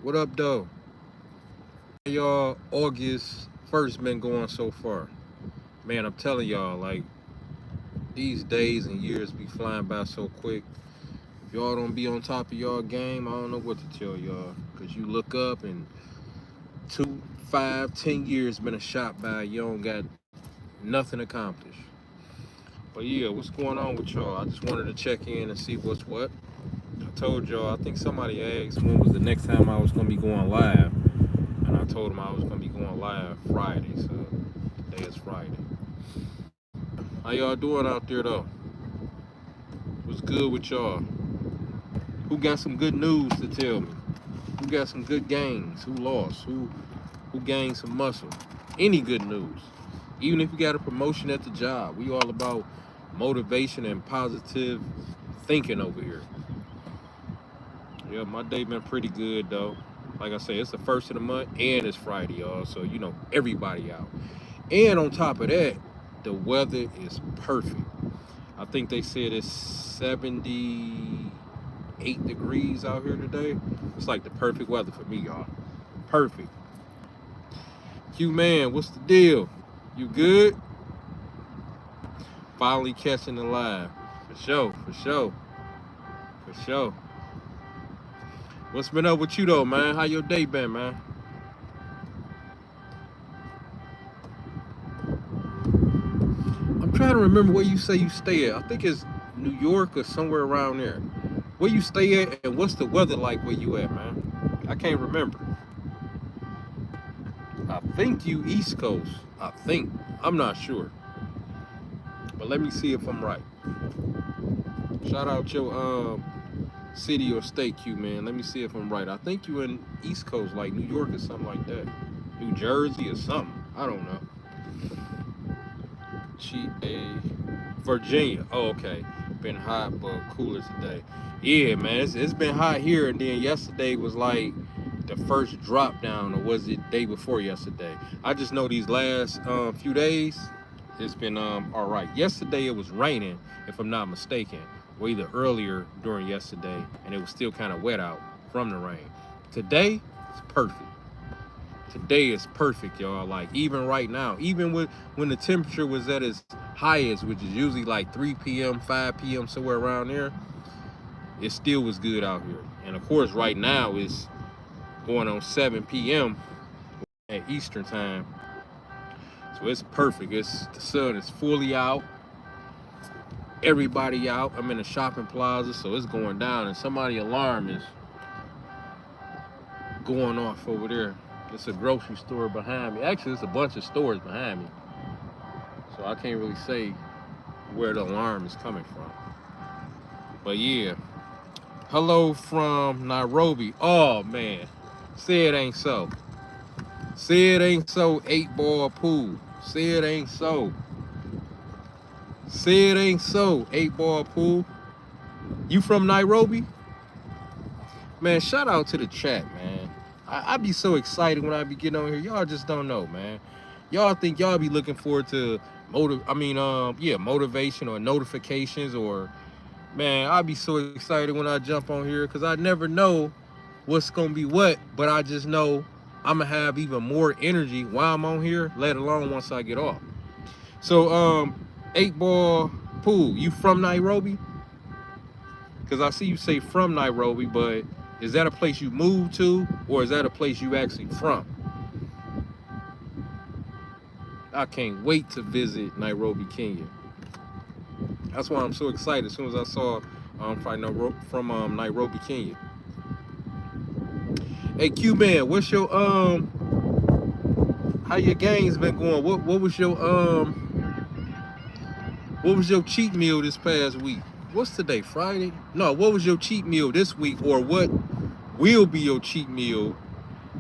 What up, though? How y'all August 1st been going so far? Man, I'm telling y'all, like, these days and years be flying by so quick. If y'all don't be on top of y'all game, I don't know what to tell y'all. Because you look up and 2, 5, 10 years been a shot by, you don't got nothing accomplished. But yeah, what's going on with y'all? I just wanted to check in and see what's what. I told y'all, I think somebody asked when was the next time I was going to be going live. And I told them I was going to be going live Friday. So today is Friday. How y'all doing out there, though? What's good with y'all? Who got some good news to tell me? Who got some good gains? Who lost? Who gained some muscle? Any good news? Even if you got a promotion at the job, we all about motivation and positive thinking over here. Yeah, my day been pretty good though. Like I say, it's the first of the month and it's Friday, y'all. So you know everybody out. And on top of that, the weather is perfect. I think they said it's 78 degrees out here today. It's like the perfect weather for me, y'all. Perfect. Q man, what's the deal? You good? Finally catching the line. For sure, for sure, for sure. What's been up with you though, man? How your day been, man? I'm trying to remember where you say you stay at. I think it's New York or somewhere around there. Where you stay at and what's the weather like where you at, man? I can't remember. I think you East Coast. I think. I'm not sure. But let me see if I'm right. Shout out your city or state, Q man. Let me see if I'm right. I think you in East Coast, like New York or something like that. New Jersey or something. I don't know. GA Virginia. Oh, okay. Been hot but cooler today. Yeah, man. It's been hot here, and then yesterday was like the first drop down, or was it day before yesterday? I just know these last few days, it's been all right. Yesterday it was raining, if I'm not mistaken, or either earlier during yesterday, and it was still kind of wet out from the rain. Today, it's perfect. Today is perfect, y'all. Like even right now, even with when the temperature was at its highest, which is usually like 3 p.m., 5 p.m., somewhere around there, it still was good out here. And of course, right now it's going on 7 p.m. at Eastern time, so it's perfect. It's the sun is fully out, everybody out. I'm in a shopping plaza, so it's going down, and somebody's alarm is going off over there. It's a grocery store behind me. Actually, it's a bunch of stores behind me, so I can't really say where the alarm is coming from. But yeah, hello from Nairobi. Oh man, say it ain't so. Say it ain't so. 8 ball pool. Say it ain't so. Say it ain't so. 8 ball pool. You from Nairobi? Man, shout out to the chat, man. I be so excited when I be getting on here. Y'all just don't know, man. Y'all think y'all be looking forward to motivation or notifications or man, I be so excited when I jump on here because I never know what's gonna be what, but I just know I'm gonna have even more energy while I'm on here, let alone once I get off. So 8 ball pool, you from Nairobi? Because I see you say from Nairobi, but is that a place you moved to or is that a place you actually from? I can't wait to visit Nairobi, Kenya. That's why I'm so excited as soon as I saw from Nairobi, Kenya. Hey Q man, what's your how your games been going? What was your cheat meal this past week? What's today, Friday? No, what was your cheat meal this week, or what will be your cheat meal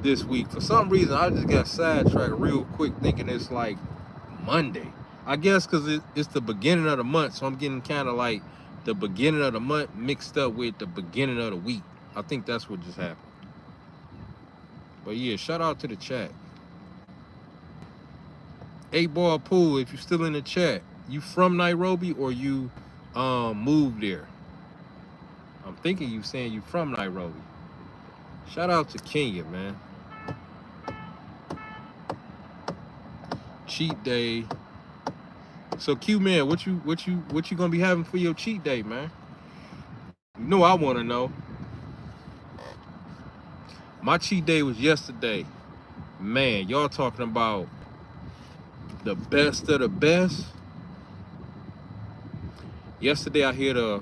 this week? For some reason, I just got sidetracked real quick thinking it's like Monday. I guess because it's the beginning of the month, so I'm getting kind of like the beginning of the month mixed up with the beginning of the week. I think that's what just happened. But yeah, shout out to the chat. 8 ball pool, if you're still in the chat, you from Nairobi or you moved there? I'm thinking you saying you from Nairobi. Shout out to Kenya, man. Cheat day. So Q man, what you gonna be having for your cheat day, man? You know I wanna know. My cheat day was yesterday. Man, y'all talking about the best of the best. Yesterday I hit it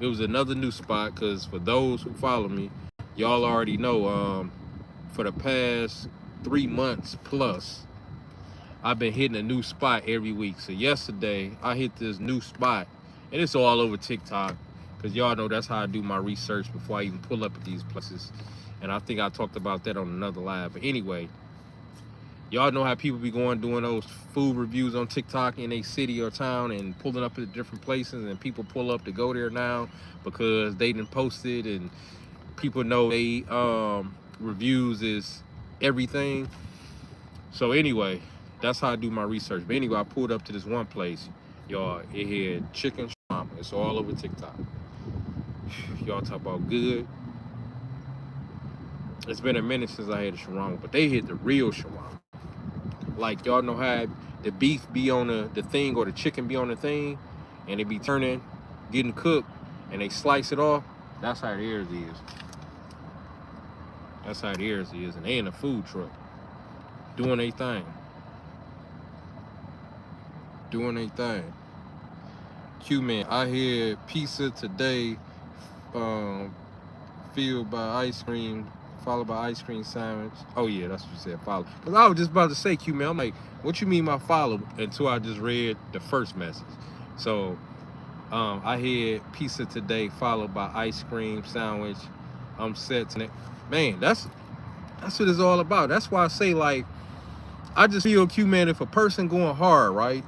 was another new spot, because for those who follow me, y'all already know, for the past 3 months plus, I've been hitting a new spot every week. So yesterday I hit this new spot, and it's all over TikTok, because y'all know that's how I do my research before I even pull up at these places. And I think I talked about that on another live. But anyway, y'all know how people be doing those food reviews on TikTok in a city or town and pulling up at different places, and people pull up to go there now because they didn't post it, and people know they reviews is everything. So anyway, that's how I do my research. But anyway, I pulled up to this one place, y'all. It had chicken shawarma. It's all over TikTok. Y'all talk about good. It's been a minute since I had a shawarma, but they hit the real shawarma. Like, y'all know how the beef be on the thing, or the chicken be on the thing, and it be turning, getting cooked, and they slice it off. That's how theirs is. That's how theirs is. And they in a food truck doing their thing. Doing their thing. Q man, I had pizza today, filled by ice cream, followed by ice cream sandwich. Oh yeah, that's what you said, follow. Because I was just about to say, Q man, I'm like, what you mean by follow? Until I just read the first message. So I had pizza today, followed by ice cream sandwich. I'm set to man, that's what it's all about. That's why I say, like, I just feel, Q man, if a person going hard, right?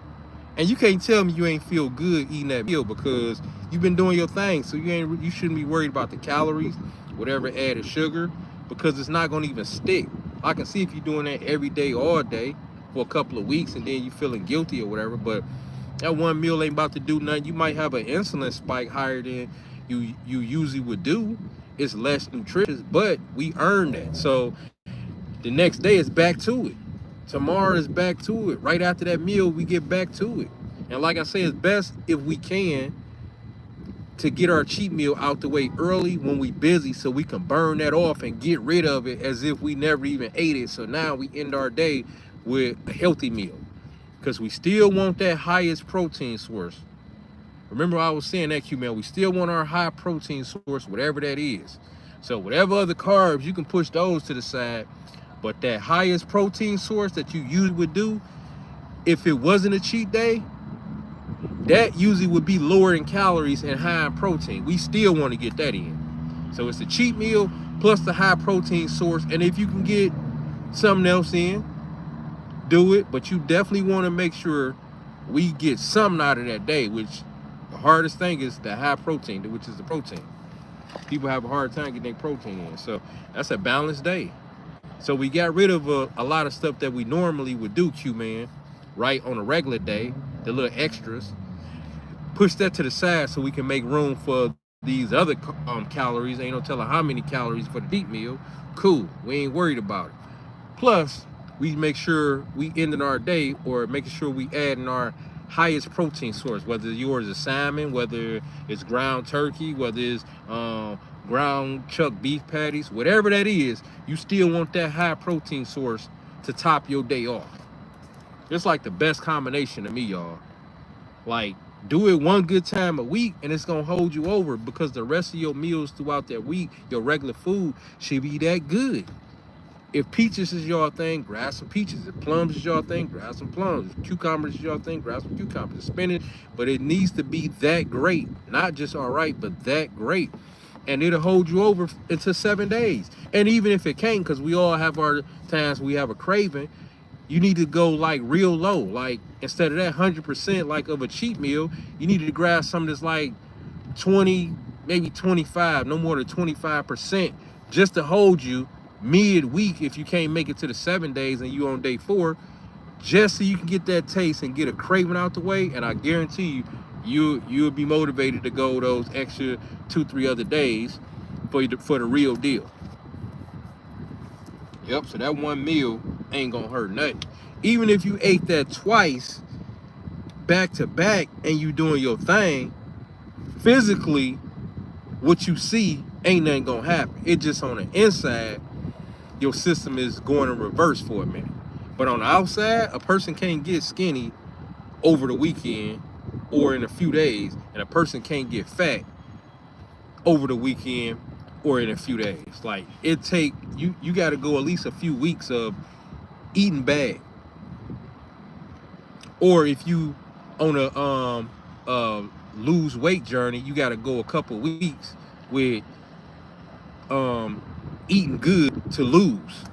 And you can't tell me you ain't feel good eating that meal, because you've been doing your thing. So you shouldn't be worried about the calories, whatever added sugar, because it's not gonna even stick. I can see if you're doing that every day, all day, for a couple of weeks, and then you feeling guilty or whatever. But that one meal ain't about to do nothing. You might have an insulin spike higher than you usually would do. It's less nutritious, but we earn that. So the next day is back to it. Tomorrow is back to it. Right after that meal, we get back to it. And like I say, it's best if we can to get our cheat meal out the way early when we busy, so we can burn that off and get rid of it as if we never even ate it. So now we end our day with a healthy meal, because we still want that highest protein source. Remember I was saying that, Q man, we still want our high protein source, whatever that is. So whatever other carbs, you can push those to the side. But that highest protein source that you usually would do, if it wasn't a cheat day, that usually would be lower in calories and high in protein. We still want to get that in. So it's a cheat meal plus the high protein source. And if you can get something else in, do it. But you definitely want to make sure we get something out of that day, which the hardest thing is the high protein, which is the protein. People have a hard time getting their protein in. So that's a balanced day. So we got rid of a lot of stuff that we normally would do, Q-Man, right, on a regular day, the little extras. Push that to the side so we can make room for these other calories. Ain't no telling how many calories for the deep meal. Cool, we ain't worried about it. Plus, we make sure we ending our day, or making sure we adding our highest protein source, whether yours is salmon, whether it's ground turkey, whether it's ground chuck beef patties, whatever that is, you still want that high protein source to top your day off. It's like the best combination to me, y'all. Like, do it one good time a week and it's gonna hold you over, because the rest of your meals throughout that week, your regular food, should be that good. If peaches is your thing, grab some peaches. If plums is your thing, grab some plums. If cucumbers is your thing, grab some cucumbers. Spinach, but it needs to be that great. Not just all right, but that great. And it'll hold you over into 7 days. And even if it can't, because we all have our times we have a craving, you need to go like real low. Like, instead of that 100% like of a cheat meal, you need to grab something that's like 20, maybe 25, no more than 25%, just to hold you mid-week if you can't make it to the 7 days and you on day 4, just so you can get that taste and get a craving out the way. And I guarantee you'll be motivated to go those extra 2-3 other days for the real deal. Yep, so that one meal ain't gonna hurt nothing. Even if you ate that twice back to back and you doing your thing, physically, what you see ain't nothing gonna happen. It just on the inside, your system is going in reverse for a minute. But on the outside, a person can't get skinny over the weekend or in a few days, and a person can't get fat over the weekend or in a few days. Like it take you got to go at least a few weeks of eating bad, or if you on a lose weight journey, you got to go a couple weeks with eating good to lose.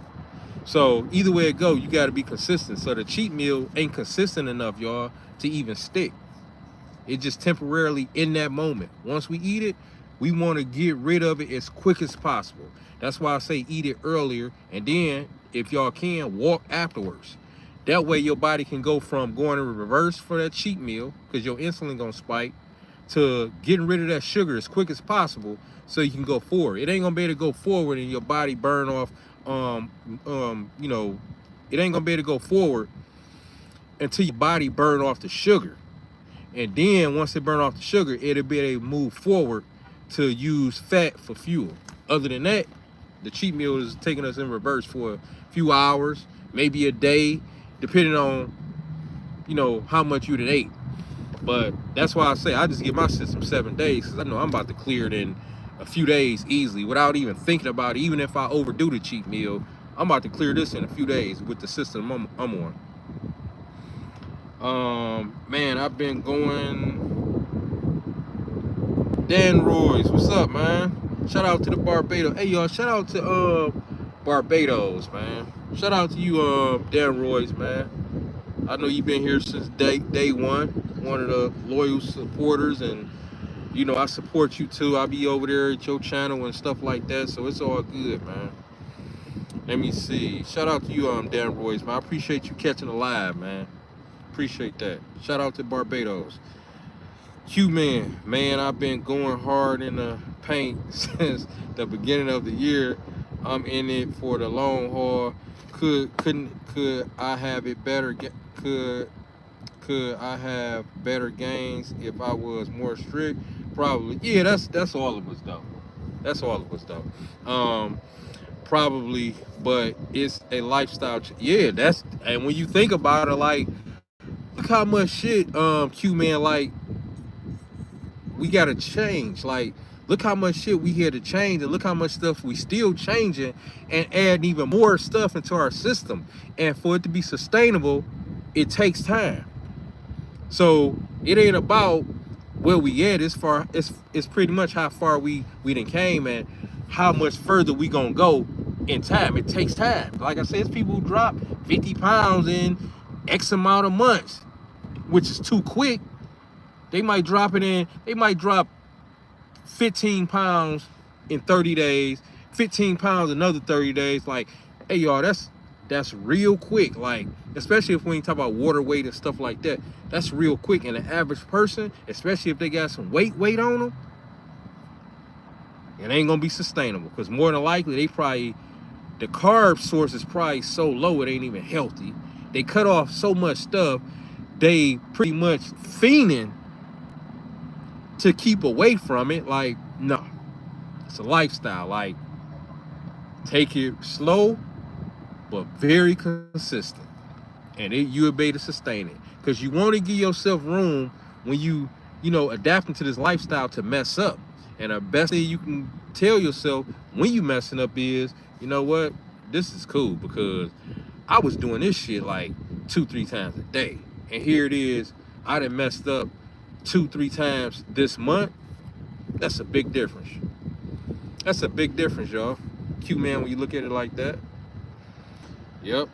So either way it go, you got to be consistent. So the cheat meal ain't consistent enough, y'all, to even stick. It's just temporarily in that moment. Once we eat it, we want to get rid of it as quick as possible. That's why I say eat it earlier, and then if y'all can, walk afterwards. That way your body can go from going in reverse for that cheat meal, because your insulin gonna spike, to getting rid of that sugar as quick as possible so you can go forward. It ain't gonna be able to go forward and your body burn off, you know, it ain't gonna be able to go forward until your body burn off the sugar. And then once it burn off the sugar, it'll be able to move forward to use fat for fuel. Other than that, the cheat meal is taking us in reverse for a few hours, maybe a day, depending on, you know, how much you done ate. But that's why I say I just give my system 7 days, because I know I'm about to clear it in a few days easily without even thinking about it. Even if I overdo the cheat meal, I'm about to clear this in a few days with the system I'm on. Man, I've been going. Dan Royce, what's up, man? Shout out to the Barbados. Hey, y'all, shout out to Barbados, man. Shout out to you, Dan Royce, man. I know you've been here since day one of the loyal supporters, and you know I support you too. I'll be over there at your channel and stuff like that, so it's all good, man. Let me see. Shout out to you, Dan Royce, man. I appreciate you catching the live, man. Appreciate that. Shout out to Barbados. Q-Man, man, I've been going hard in the paint since the beginning of the year. I'm in it for the long haul. Could I have it better? Could I have better gains if I was more strict? Probably. Yeah, that's all of us though. That's all of us though. Probably, but it's a lifestyle. Yeah, that's, and when you think about it, like, look how much shit, Q-Man, like, we gotta change. Like, look how much shit we here to change, and look how much stuff we still changing and adding even more stuff into our system. And for it to be sustainable, it takes time. So it ain't about where we at. It's pretty much how far we done came and how much further we gonna go in time. It takes time. Like I said, it's people who drop 50 pounds in X amount of months, which is too quick. They might drop 15 pounds in 30 days, 15 pounds another 30 days. Like, hey y'all, that's real quick. Like, especially if we ain't talk about water weight and stuff like that, that's real quick. And the average person, especially if they got some weight on them, it ain't gonna be sustainable, because more than likely the carb source is probably so low it ain't even healthy. They cut off so much stuff, they pretty much fiending to keep away from it. Like, no, it's a lifestyle. Like, take it slow but very consistent, and you'll be able to sustain it, because you want to give yourself room when you know, adapting to this lifestyle to mess up. And the best thing you can tell yourself when you messing up is, you know what, this is cool, because I was doing this shit like 2-3 times a day, and here it is, I done messed up 2-3 times this month. That's a big difference. That's a big difference, y'all. Q-Man, when you look at it like that. Yep.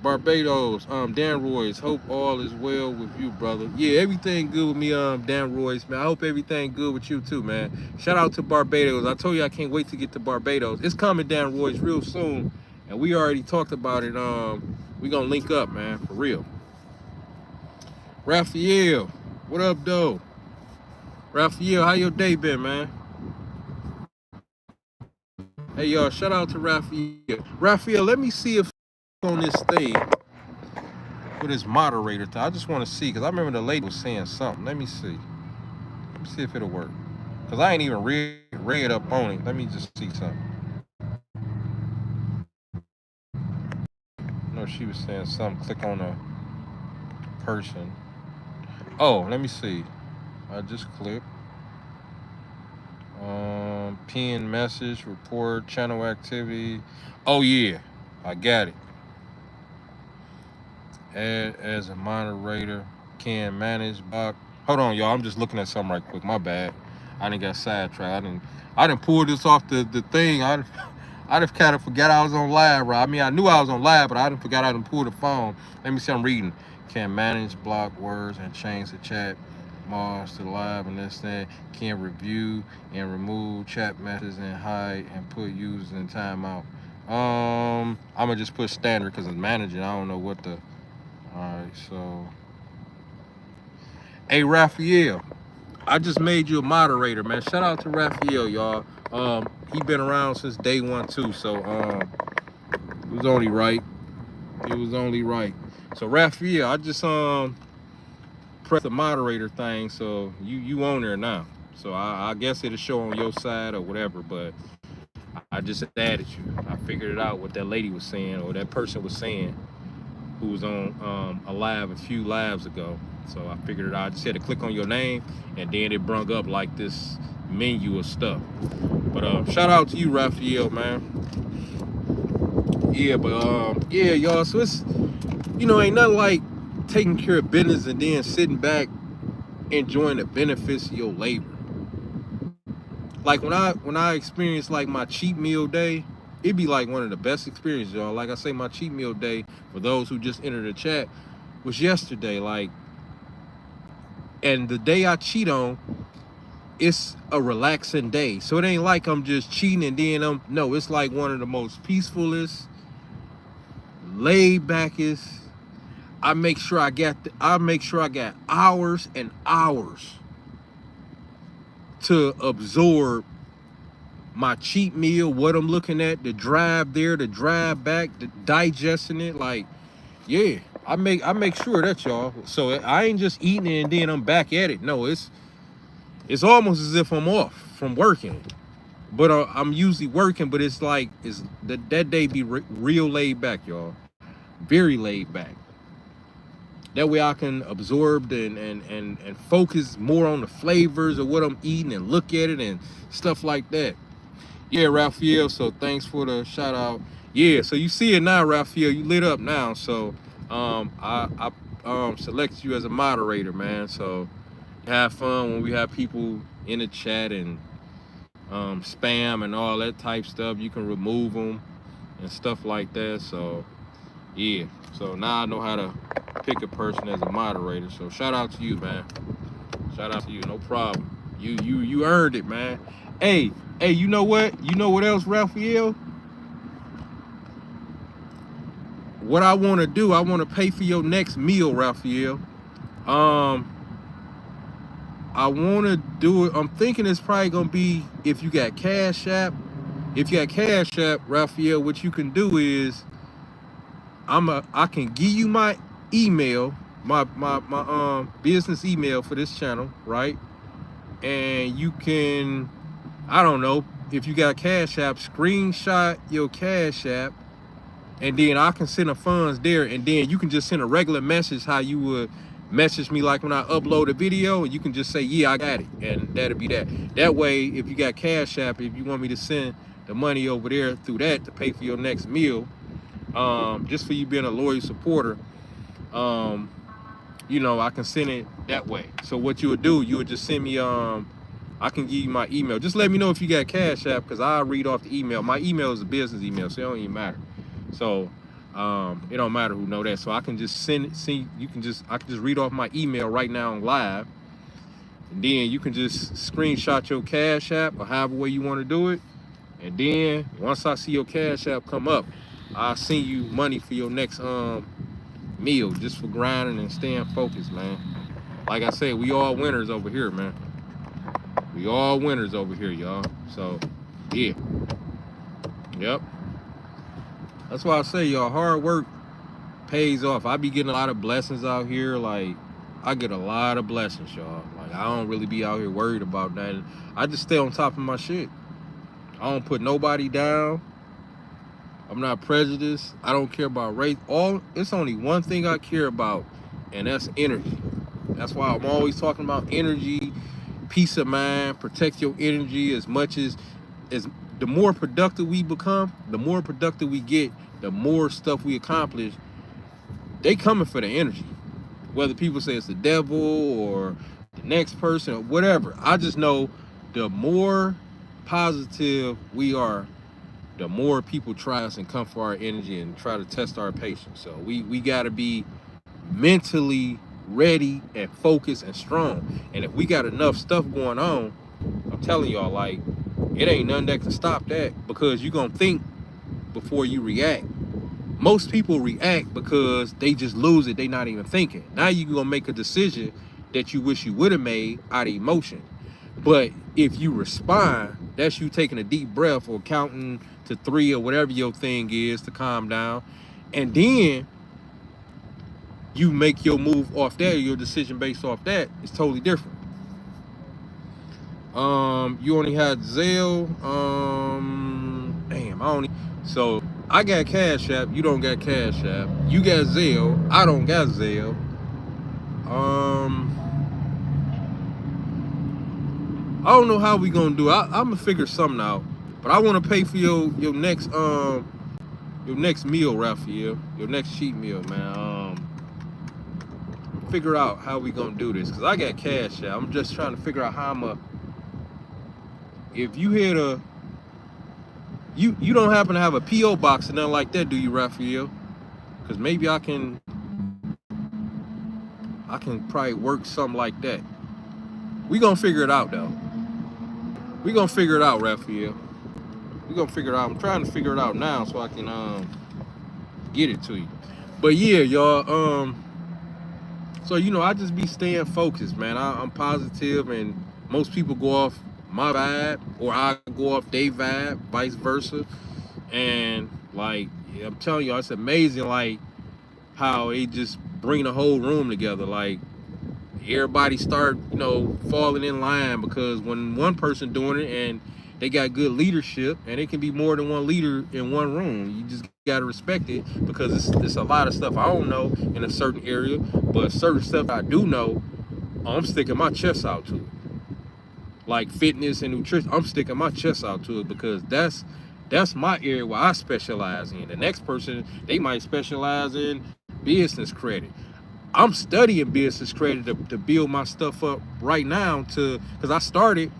Barbados, Dan Royce, hope all is well with you, brother. Yeah, everything good with me, Dan Royce, man. I hope everything good with you too, man. Shout out to Barbados. I told you I can't wait to get to Barbados. It's coming, Dan Royce, real soon, and we already talked about it. We gonna link up, man, for real. Raphael, what up, though? Raphael, how your day been, man? Hey y'all, shout out to Raphael. Raphael, let me see if on this thing with his moderator. I just want to see because I remember the lady was saying something. Let me see. Let me see if it'll work. Cause I ain't even read up on it. Let me just see something. No, she was saying something. Click on a person. Oh, let me see. I just clicked. Pin message, report, channel activity. Oh yeah, I got it. Add as a moderator. Can manage block. Hold on, y'all. I'm just looking at something right quick. My bad. I didn't get sidetracked. I didn't pull this off the thing. I just kind of forgot I was on live, right? I mean, I knew I was on live, but I didn't forget I didn't pull the phone. Let me see. I'm reading. Can manage block words and change the chat mods to live and this thing. Can review and remove chat messages and hide and put users in timeout. I'm gonna just put standard because it's managing. I don't know what the. All right, so. Hey, Raphael, I just made you a moderator, man. Shout out to Raphael, y'all. He been around since day one too, so it was only right. It was only right. So Raphael, I just press the moderator thing, so you on there now. So I guess it'll show on your side or whatever, but I just added you. I figured it out what that lady was saying or that person was saying who was on a live a few lives ago. So I figured it out. I just had to click on your name and then it brung up like this menu of stuff. But shout out to you, Raphael, man. Yeah, but yeah, y'all. So it's ain't nothing like taking care of business and then sitting back enjoying the benefits of your labor. Like when I experience like my cheat meal day, it'd be like one of the best experiences, y'all. Like I say, my cheat meal day for those who just entered the chat was yesterday. Like, and the day I cheat on, it's a relaxing day. So it ain't like I'm just cheating and then no, it's like one of the most peacefulest, laid backest. I make sure I got hours and hours to absorb my cheat meal, what I'm looking at, the drive there, the drive back, the digesting it. Like, yeah, I make sure that, y'all. So I ain't just eating it and then I'm back at it. No, it's almost as if I'm off from working. But I'm usually working, but it's like that day be real laid back, y'all. Very laid back. That way I can absorb and focus more on the flavors of what I'm eating and look at it and stuff like that. Yeah, Raphael, so thanks for the shout out. Yeah, so you see it now, Raphael. You lit up now. So I select you as a moderator, man. So have fun when we have people in the chat and spam and all that type stuff. You can remove them and stuff like that. So yeah, so now I know how to pick a person as a moderator. So shout out to you, man. Shout out to you, no problem. You earned it, man. Hey, you know what? You know what else, Raphael? What I want to do, I want to pay for your next meal, Raphael. I want to do it. I'm thinking it's probably gonna be if you got Cash App. If you got Cash App, Raphael, what you can do is I can give you my email, my business email for this channel, right? And you can, I don't know, if you got Cash App, screenshot your Cash App, and then I can send the funds there, and then you can just send a regular message how you would message me like when I upload a video, and you can just say, yeah, I got it, and that'll be that. That way, if you got Cash App, if you want me to send the money over there through that to pay for your next meal, just for you being a loyal supporter, I can send it that way. So what you would do, you would just send me, I can give you my email. Just let me know if you got Cash App, because I'll read off the email. My email is a business email, so it don't even matter. So it don't matter who know that. So I can just I can just read off my email right now on live. And then you can just screenshot your Cash App or however way you want to do it. And then once I see your Cash App come up, I'll send you money for your next meal, just for grinding and staying focused, man. Like I said, we all winners over here, man. We all winners over here, y'all. So yeah. Yep. That's why I say y'all hard work pays off. I be getting a lot of blessings out here. Like I get a lot of blessings, y'all. Like I don't really be out here worried about that. I just stay on top of my shit. I don't put nobody down. I'm not prejudiced. I don't care about race. It's only one thing I care about, and that's energy. That's why I'm always talking about energy, peace of mind, protect your energy as much as the more productive we become, the more productive we get, the more stuff we accomplish. They coming for the energy. Whether people say it's the devil or the next person or whatever. I just know the more positive we are, the more people try us and come for our energy and try to test our patience. So we got to be mentally ready and focused and strong. And if we got enough stuff going on, I'm telling y'all, like, it ain't nothing that can stop that, because you're going to think before you react. Most people react because they just lose it. They not even thinking. Now you're going to make a decision that you wish you would have made out of emotion. But if you respond, that's you taking a deep breath or counting to 3 or whatever your thing is to calm down. And then you make your move off that, your decision based off that. It's totally different. You only had Zelle. Damn, I only. So I got Cash App. You don't got Cash App. You got Zelle. I don't got Zelle. I don't know how we gonna do it. I'm gonna figure something out. But I want to pay for your next meal, Raphael. Your next cheat meal, man. Figure out how we gonna do this, cause I got Cash App. I'm just trying to figure out how I'm if you hit you don't happen to have a PO box or nothing like that, do you, Raphael? Cause maybe I can probably work something like that. We gonna figure it out though. We gonna figure it out, Raphael. We gonna figure it out. I'm trying to figure it out now so I can get it to you. But yeah, y'all. So I just be staying focused, man. I'm positive, and most people go off my vibe, or I go off their vibe, vice versa. And like, yeah, I'm telling y'all, it's amazing, like how they just bring the whole room together. Like everybody start, falling in line, because when one person doing it and they got good leadership, and it can be more than one leader in one room, you just gotta respect it, because it's a lot of stuff I don't know in a certain area, but certain stuff I do know, I'm sticking my chest out to it. Like fitness and nutrition, I'm sticking my chest out to it, because that's my area where I specialize in. The next person, they might specialize in business credit. I'm studying business credit to build my stuff up right now, because I started,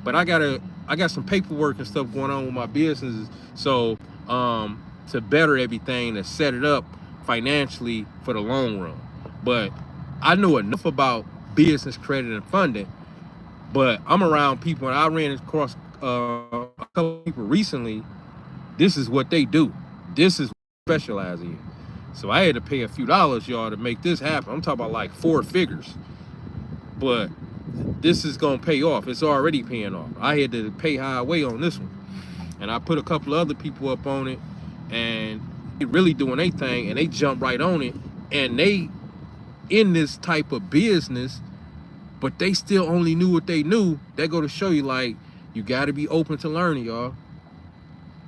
but I got some paperwork and stuff going on with my businesses. So to better everything, to set it up financially for the long run. But I know enough about business credit and funding. But I'm around people, and I ran across a couple of people recently. This is what they do. This is what they specialize in. So I had to pay a few dollars, y'all, to make this happen. I'm talking about like 4 figures. But this is gonna pay off. It's already paying off. I had to pay highway on this one. And I put a couple of other people up on it, and they really doing their thing, and they jump right on it. And they in this type of business, but they still only knew what they knew. That go to show you, like, you gotta be open to learning, y'all.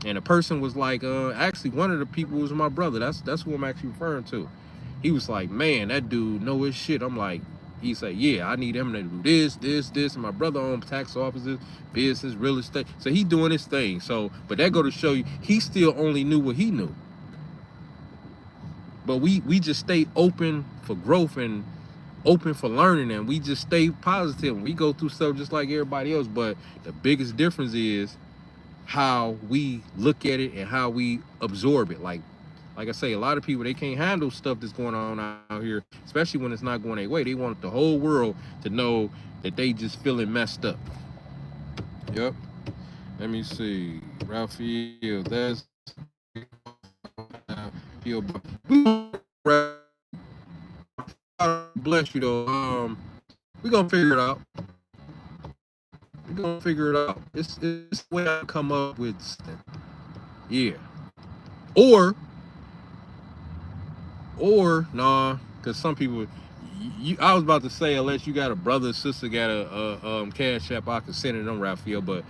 And a person was like, actually one of the people was my brother. That's who I'm actually referring to. He was like, man, that dude know his shit. I'm like, he said, yeah, I need him to do this. And my brother owns tax offices, business, real estate. So he doing his thing. So, but that go to show you, he still only knew what he knew. But we just stay open for growth and open for learning, and we just stay positive. We go through stuff just like everybody else, but the biggest difference is how we look at it and how we absorb it. Like I say, a lot of people, they can't handle stuff that's going on out here, especially when it's not going their way. They want the whole world to know that they just feeling messed up. Yep. Let me see. Raphael, that's bless you though. We're gonna figure it out. We're gonna figure it out. It's the way I come up with stuff. Yeah. Or nah, because some people, I was about to say, unless you got a brother or sister got a cash app, I can send it on Raphael, but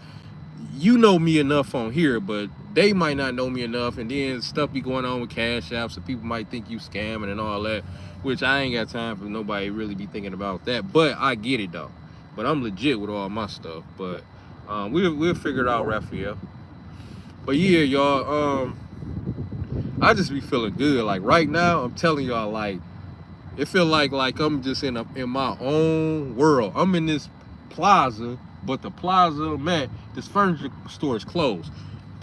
you know me enough on here, but they might not know me enough, and then stuff be going on with cash apps, so people might think you scamming and all that, which I ain't got time for nobody really be thinking about that, but I get it though. But I'm legit with all my stuff, but we'll figure it out, Raphael. But yeah, y'all, I just be feeling good. Like right now, I'm telling y'all, like it feel like I'm just in my own world. I'm in this plaza, but the plaza I'm at, this furniture store is closed.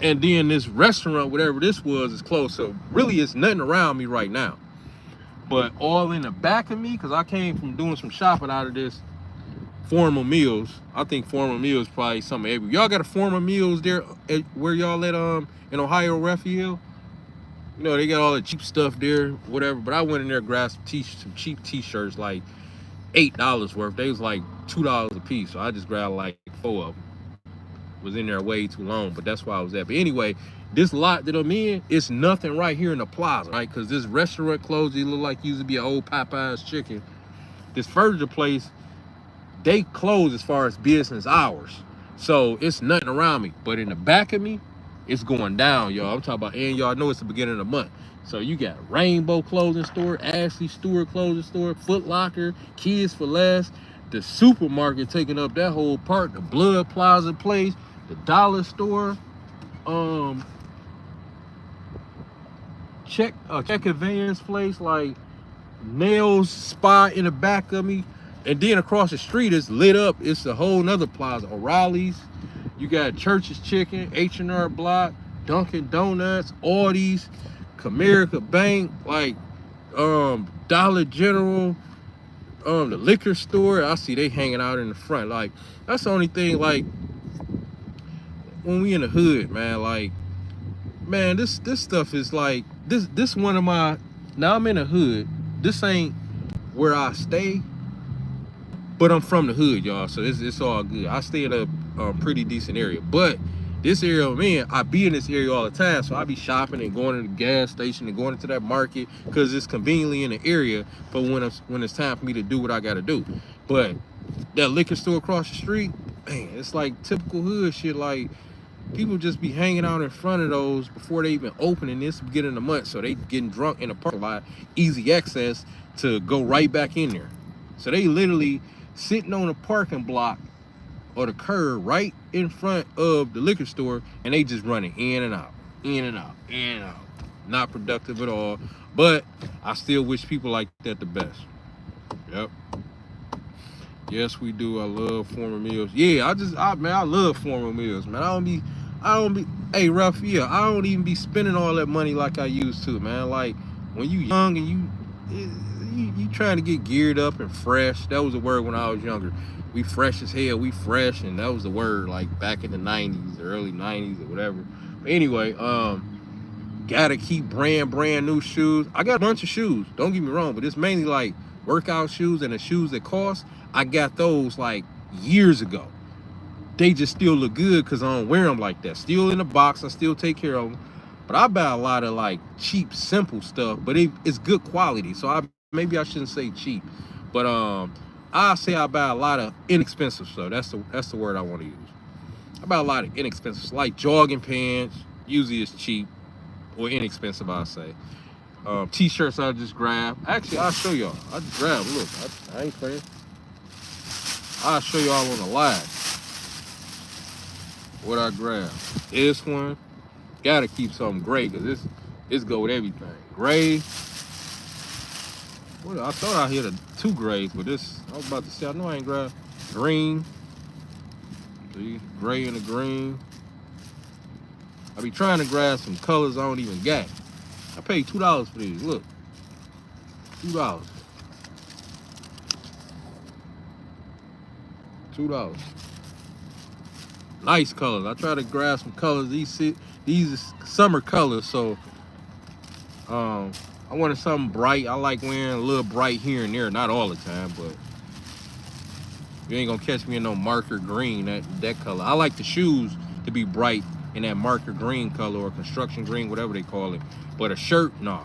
And then this restaurant, whatever this was, is closed. So really it's nothing around me right now. But all in the back of me, because I came from doing some shopping out of this Formal Meals. I think Formal Meals probably something every. Y'all got a Formal Meals there where y'all at in Ohio, Raphael? You know, they got all the cheap stuff there, whatever. But I went in there and grabbed some cheap t-shirts, like $8 worth. They was like $2 a piece. So I just grabbed like 4 of them. Was in there way too long, but that's why I was at. But anyway, this lot that I'm in, it's nothing right here in the plaza, right? Because this restaurant closed. It looked like used to be an old Popeye's chicken. This furniture place, they close as far as business hours. So it's nothing around me. But in the back of me, it's going down, y'all. I'm talking about, and y'all know it's the beginning of the month. So you got Rainbow Clothing Store, Ashley Stewart Clothing Store, Foot Locker, Kids for Less, the supermarket taking up that whole part, the Blood Plaza place, the Dollar Store, check convenience place, like nails spot in the back of me. And then across the street is lit up. It's a whole nother plaza. O'Reilly's. You got Church's Chicken, H&R Block, Dunkin' Donuts, Aldi's, Comerica Bank, like Dollar General, the liquor store. I see they hanging out in the front. Like that's the only thing. Like when we in the hood, man. Like man, this stuff is like this one of my. Now I'm in the hood. This ain't where I stay. But I'm from the hood, y'all, so it's all good. I stay in a pretty decent area. But this area I'm in, I be in this area all the time, so I be shopping and going to the gas station and going into that market because it's conveniently in the area for when it's time for me to do what I got to do. But that liquor store across the street, man, it's like typical hood shit. Like people just be hanging out in front of those before they even open, and this beginning of the month, so they getting drunk in the parking lot, easy access to go right back in there. So they literally sitting on a parking block or the curb right in front of the liquor store, and they just running in and out, in and out, in and out. Not productive at all, but I still wish people like that the best. Yep. Yes, we do. I love Formal Meals. Yeah, I love Formal Meals, man. I don't be, hey, Raphael, I don't even be spending all that money like I used to, man. Like when you young and you trying to get geared up and fresh. That was the word when I was younger. We fresh as hell. We fresh, and that was the word like back in the 90s, early 90s or whatever. But anyway, gotta keep brand new shoes. I got a bunch of shoes. Don't get me wrong, but it's mainly like workout shoes and the shoes that cost. I got those like years ago. They just still look good because I don't wear them like that. Still in the box. I still take care of them. But I buy a lot of like cheap, simple stuff, but it's good quality. So maybe I shouldn't say cheap, but I say I buy a lot of inexpensive stuff. That's the word I want to use. I buy a lot of inexpensive, like jogging pants. Usually it's cheap or inexpensive, I say. T-shirts I just grab. Actually, I'll show y'all. I just grab. Look, I ain't playing. I'll show y'all on the live what I grab. This one. Gotta keep something gray because this go with everything. Gray. Well, I thought I hit 2 grays, but this I was about to say I know I ain't grabbed green. See, gray and the green. I be trying to grab some colors I don't even got. I paid $2 for these. Look, $2. $2. Nice colors. I try to grab some colors. These are summer colors, so I wanted something bright. I like wearing a little bright here and there, not all the time, but you ain't gonna catch me in no marker green, that color. I like the shoes to be bright in that marker green color or construction green, whatever they call it. But a shirt, nah.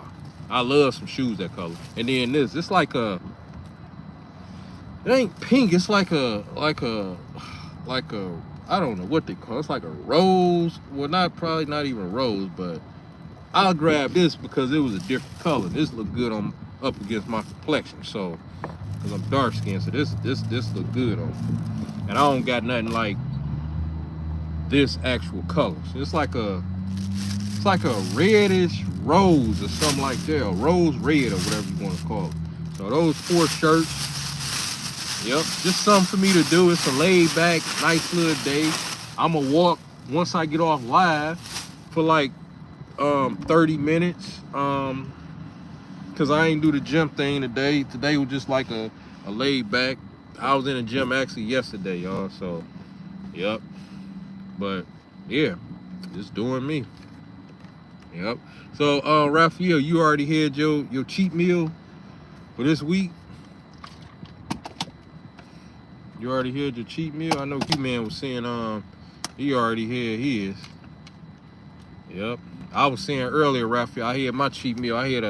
I love some shoes that color. And then this, it's like a, it ain't pink. It's like a, I don't know what they call it. It's like a rose. Well, probably not even rose, but I'll grab this because it was a different color. This looked good on up against my complexion. So, because I'm dark skinned, so this look good on me. And I don't got nothing like this actual color. So it's like a reddish rose or something like that, or rose red or whatever you want to call it. So those 4 shirts. Yep, just something for me to do. It's a laid back, nice little day. I'ma walk once I get off live for like 30 minutes. Cause I ain't do the gym thing today. Today was just like a laid back. I was in the gym actually yesterday, y'all. So, yep. But yeah, just doing me. Yep. So Raphael, you already had your cheat meal for this week? You already had your cheat meal? I know Q-Man was saying he already had his. Yep. I was saying earlier, Raphael, I had my cheat meal. I had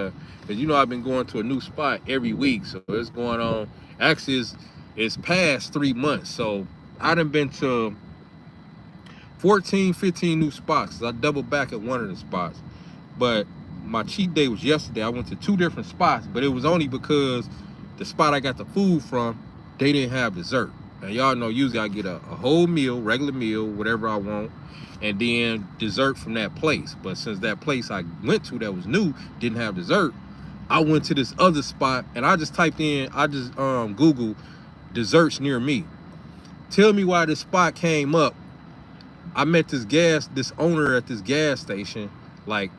cause you know I've been going to a new spot every week, so it's going on. Actually, it's past 3 months, so I done been to 14, 15 new spots. I doubled back at one of the spots, but my cheat day was yesterday. I went to 2 different spots, but it was only because the spot I got the food from, they didn't have dessert. And y'all know usually I get a whole meal, regular meal, whatever I want, and then dessert from that place. But since that place I went to that was new didn't have dessert, I went to this other spot and I just Googled desserts near me. Tell me why this spot came up. I met this owner at this gas station like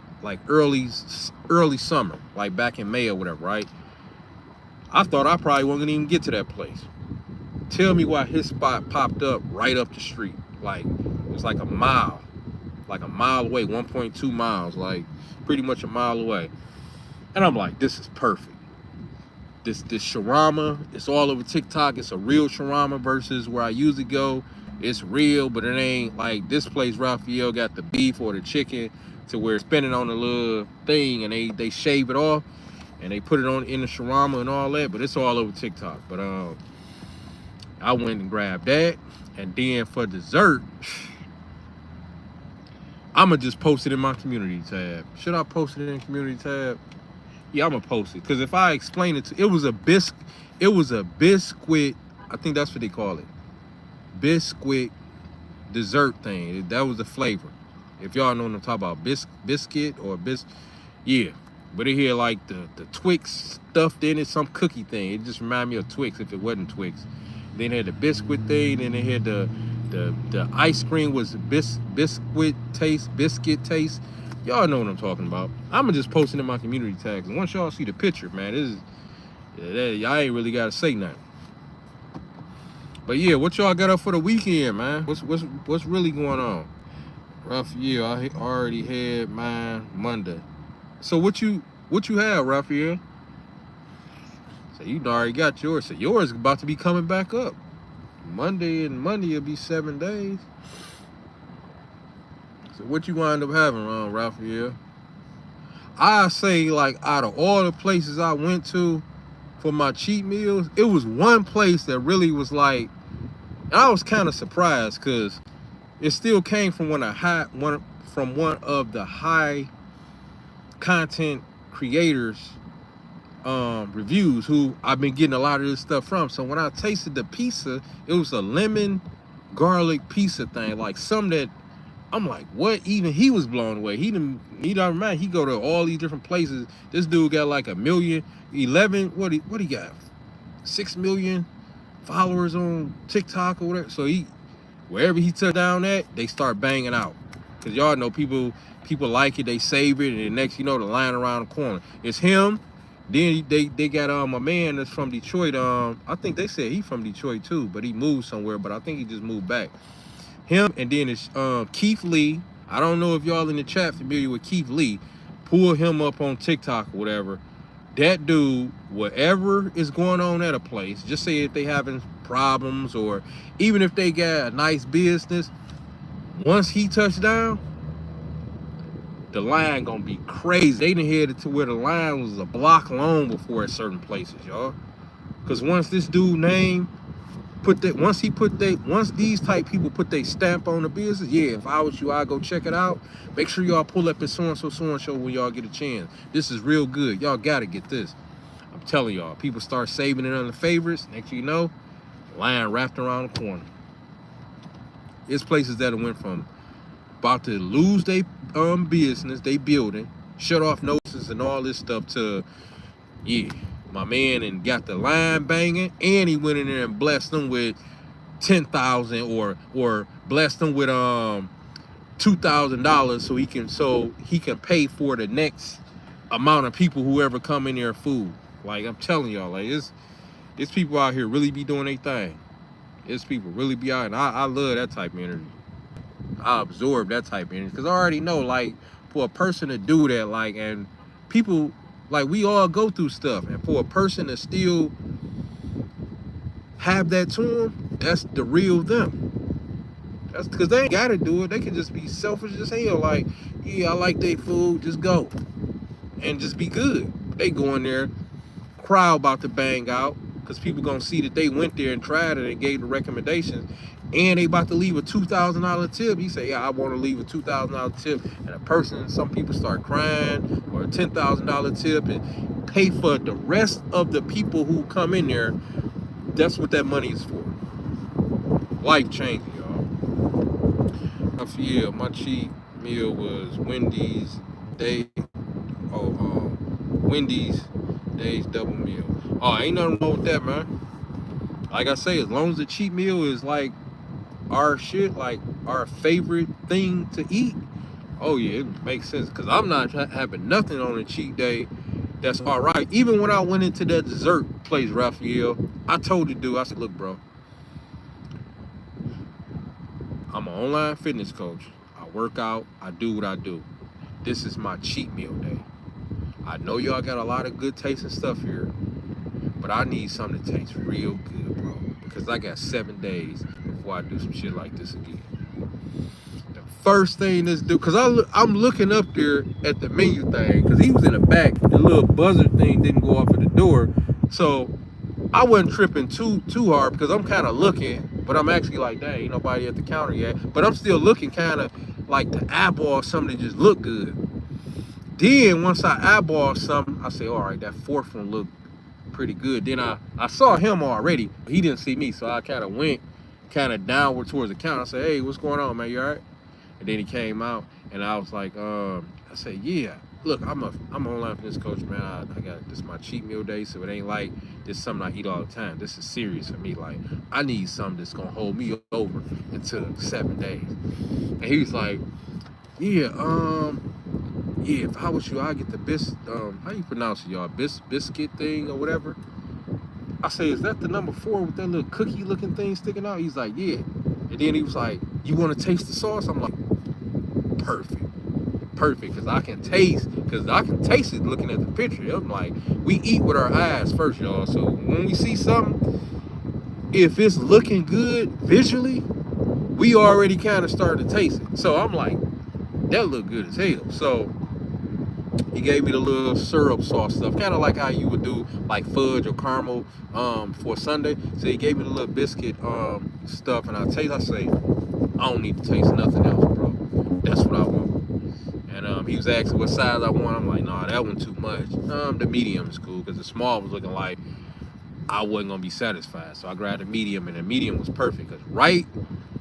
early summer, like back in May or whatever, right? I thought I probably wasn't gonna even get to that place. Tell me why his spot popped up right up the street. Like, it was like a mile away, 1.2 miles, like pretty much a mile away. And I'm like, this is perfect. This shawarma, it's all over TikTok. It's a real shawarma versus where I usually go. It's real, but it ain't like this place. Raphael got the beef or the chicken to where it's spinning on a little thing and they shave it off and they put it on in the shawarma and all that, but it's all over TikTok. But I went and grabbed that, and then for dessert, I'ma just post it in my community tab. Should I post it in the community tab? Yeah, I'ma post it, because if I explain it to, it was a biscuit, I think that's what they call it, biscuit dessert thing. That was the flavor. If y'all know what I'm talking about, biscuit or yeah. But it had like the Twix stuffed in it, some cookie thing. It just reminded me of Twix if it wasn't Twix. Then it had the biscuit thing, then it had the ice cream was biscuit taste. Y'all know what I'm talking about. I'ma just post it in my community tags. And once y'all see the picture, man, y'all ain't really gotta say nothing. But yeah, what y'all got up for the weekend, man? What's really going on? Raphael, I already had mine Monday. So what you have, Raphael? So you already got yours. So yours is about to be coming back up. Monday will be 7 days. So what you wind up having, Raphael? I say, like, out of all the places I went to for my cheat meals, it was one place that really was like, and I was kind of surprised because it still came from one of the high content creators reviews who I've been getting a lot of this stuff from. So when I tasted the pizza, it was a lemon garlic pizza thing, like some that I'm like, what? Even he was blown away. He don't mind. He go to all these different places. This dude got like 1 million, 11. What he got? 6 million followers on TikTok or whatever. So wherever he took down at, they start banging out. Cause y'all know people like it, they save it, and the next, the line around the corner. It's him. Then they got a man that's from Detroit. I think they said he from Detroit too, but he moved somewhere. But I think he just moved back. Him, and then it's Keith Lee. I don't know if y'all in the chat familiar with Keith Lee. Pull him up on TikTok or whatever. That dude, whatever is going on at a place, just say if they having problems or even if they got a nice business, once he touched down, the line gonna be crazy. They done headed to where the line was a block long before at certain places, y'all. Cause once this dude name once these type people put their stamp on the business, yeah, if I was you, I'd go check it out. Make sure y'all pull up at so-and-so when y'all get a chance. This is real good. Y'all gotta get this. I'm telling y'all, people start saving it on the favorites. Next thing you know, line wrapped around the corner. It's places that went from about to lose their business, they building, shut off notices and all this stuff to, yeah, my man and got the line banging, and he went in there and blessed them with 10,000 or blessed them with $2,000 so he can pay for the next amount of people whoever come in there food. Like I'm telling y'all, like it's people out here really be doing their thing. It's people really be out, and I love that type of energy. I absorb that type of energy because I already know, like, for a person to do that, like, and people, like, we all go through stuff, and for a person to still have that to them, that's the real them. That's because they ain't gotta do it. They can just be selfish as hell. Like, yeah, I like their food, just go and just be good. They go in there, crowd about to bang out because people gonna see that they went there and tried it and gave the recommendations, and they about to leave a $2,000 tip. You say, yeah, I want to leave a $2,000 tip, and some people start crying, or a $10,000 tip, and pay for the rest of the people who come in there. That's what that money is for. Life changing, y'all. Yeah, my cheat meal was Wendy's Days double meal. Oh, ain't nothing wrong with that, man. Like I say, as long as the cheat meal is like our shit, like our favorite thing to eat, oh yeah, it makes sense. Cause I'm not having nothing on a cheat day that's all right. Even when I went into that dessert place, Raphael, I told the dude, I said, look, bro, I'm an online fitness coach. I work out, I do what I do. This is my cheat meal day. I know y'all got a lot of good tasting stuff here, but I need something that tastes real good, bro. Because I got 7 days before I do some shit like this again. The first thing this dude, because I'm looking up there at the menu thing, because he was in the back, the little buzzer thing didn't go off at the door. So I wasn't tripping too hard because I'm kind of looking, but I'm actually like, dang, ain't nobody at the counter yet. But I'm still looking kind of like to eyeball something that just look good. Then once I eyeball something, I say, all right, that fourth one looked pretty good. Then I saw him already. He didn't see me, so I kind of went downward towards the counter. I said, hey, what's going on, man? You all right? And then he came out, and I was like, I said, yeah. Look, I'm an online fitness coach, man. I got this is my cheat meal day, so it ain't like this is something I eat all the time. This is serious for me. Like, I need something that's gonna hold me over until 7 days. And he was like, yeah, if I was you, I'd get the how you pronounce it, y'all? Biscuit thing or whatever. I say, is that the number 4 with that little cookie looking thing sticking out? He's like, yeah. And then he was like, you want to taste the sauce? I'm like, perfect, because I can taste it looking at the picture. I'm like, we eat with our eyes first, y'all. So when we see something, if it's looking good visually, we already kind of start to taste it. So I'm like, that look good as hell. So he gave me the little syrup sauce stuff, kind of like how you would do like fudge or caramel for Sunday. So he gave me the little biscuit stuff, and I say, I don't need to taste nothing else, bro. That's what I want. And he was asking what size I want. I'm like, nah, that one too much. The medium is cool, because the small was looking like I wasn't gonna be satisfied. So I grabbed the medium, and the medium was perfect. Because right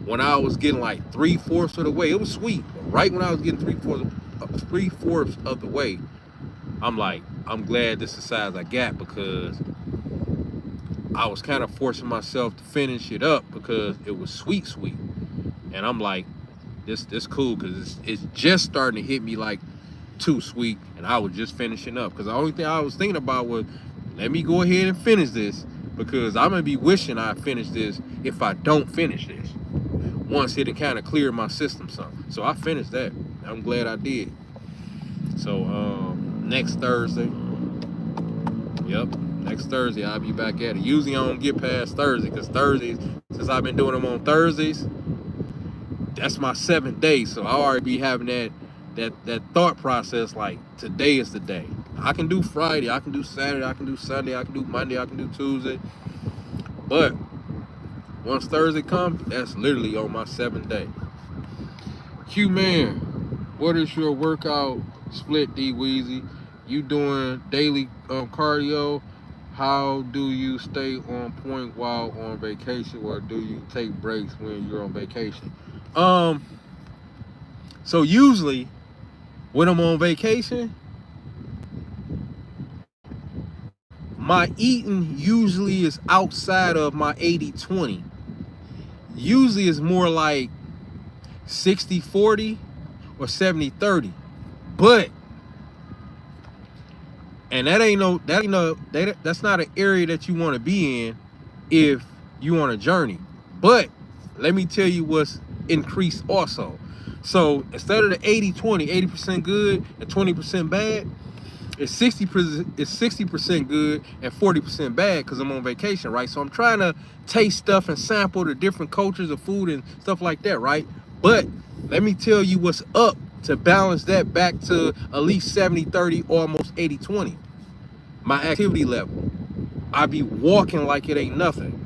when I was getting like 3/4 of the way, it was sweet. But right when I was getting 3/4 of the way, I'm like, I'm glad this is the size I got, because I was kind of forcing myself to finish it up because it was sweet. And I'm like, this cool, because it's just starting to hit me like too sweet, and I was just finishing up, because the only thing I was thinking about was, let me go ahead and finish this, because I'm gonna be wishing I finished this if I don't finish this once it kind of cleared my system some. So I finished that. I'm glad I did. So next Thursday, I'll be back at it. Usually I don't get past Thursday, because Thursdays, since I've been doing them on Thursdays, that's my 7th day. So I already be having that that thought process, like today is the day. I can do Friday, I can do Saturday, I can do Sunday, I can do Monday, I can do Tuesday. But once Thursday comes, that's literally on my 7th day. Q man, what is your workout split, D Weezy? You doing daily cardio? How do you stay on point while on vacation, or do you take breaks when you're on vacation? So usually when I'm on vacation, my eating usually is outside of my 80-20. Usually it's more like 60-40 or 70-30. But and that's not an area that you want to be in if you on a journey. But let me tell you what's increased also. So instead of the 80-20, 80% good and 20% bad, it's 60% good and 40% bad because I'm on vacation, right? So I'm trying to taste stuff and sample the different cultures of food and stuff like that, right? But let me tell you what's up to balance that back to at least 70-30, almost 80-20. My activity level. I be walking like it ain't nothing.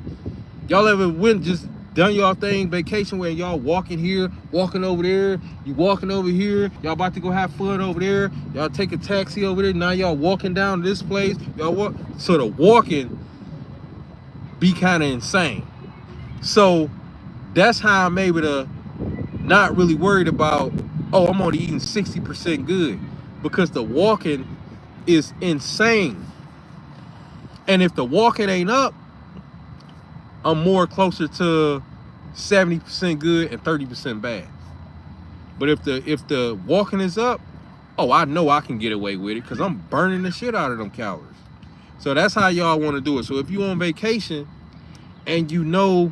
Y'all ever went just done y'all thing vacation where y'all walking here, walking over there, you walking over here, y'all about to go have fun over there, y'all take a taxi over there, now y'all walking down this place, y'all walk, so the walking be kind of insane. So that's how I'm able to not really worried about, oh, I'm only eating 60% good, because the walking is insane. And if the walking ain't up, I'm more closer to 70% good and 30% bad. But if the walking is up, oh, I know I can get away with it because I'm burning the shit out of them calories. So that's how y'all want to do it. So if you on vacation and you know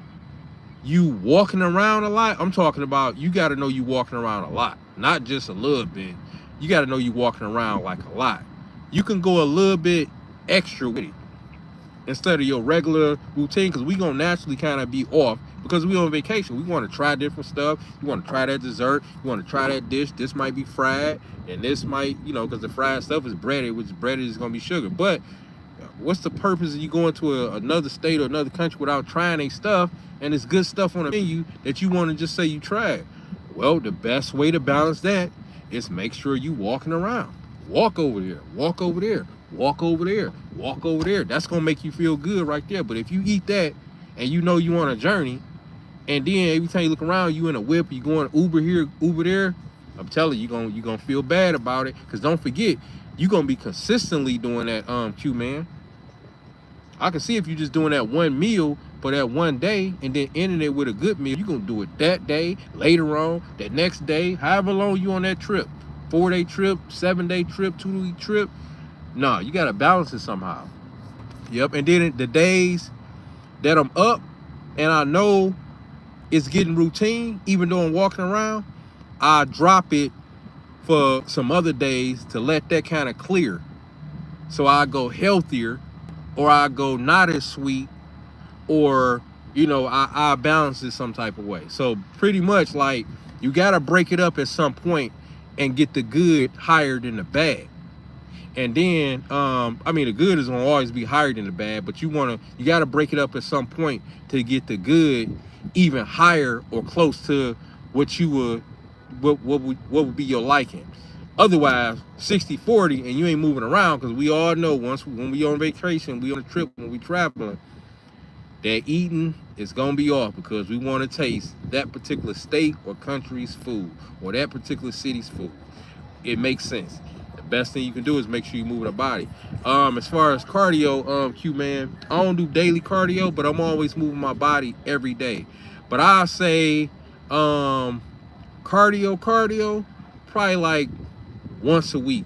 you walking around a lot, I'm talking about you got to know you walking around a lot, not just a little bit. You got to know you walking around like a lot. You can go a little bit extra with it instead of your regular routine, because we gonna naturally kind of be off because we on vacation. We want to try different stuff. You want to try that dessert. You want to try that dish. This might be fried, and this might, because the fried stuff is breaded, which breaded is gonna be sugar. But what's the purpose of you going to another state or another country without trying a stuff, and it's good stuff on the menu that you want to just say you tried? Well, the best way to balance that is make sure you walking around. Walk over there, walk over there, walk over there, walk over there. That's gonna make you feel good right there. But if you eat that and you know you on a journey, and then every time you look around, you in a whip, you going Uber here, Uber there, I'm telling you, you're gonna feel bad about it. Because don't forget, you're gonna be consistently doing that, Q man. I can see if you're just doing that one meal for that one day and then ending it with a good meal, you're gonna do it that day, later on, that next day, however long you on that trip. 4-day trip, 7-day trip, 2-week trip. No, you gotta balance it somehow. Yep. And then the days that I'm up and I know it's getting routine, even though I'm walking around, I drop it for some other days to let that kind of clear. So I go healthier, or I go not as sweet, or I balance it some type of way. So pretty much, like, you gotta break it up at some point and get the good higher than the bad. And then the good is gonna always be higher than the bad, but you gotta break it up at some point to get the good even higher or close to what would be your liking. Otherwise, 60-40 and you ain't moving around, because we all know when we on vacation, we on a trip, when we traveling, that eating is gonna be off because we want to taste that particular state or country's food or that particular city's food. It makes sense. The best thing you can do is make sure you move the body. As far as cardio, Q man, I don't do daily cardio, but I'm always moving my body every day. But I say cardio probably like once a week,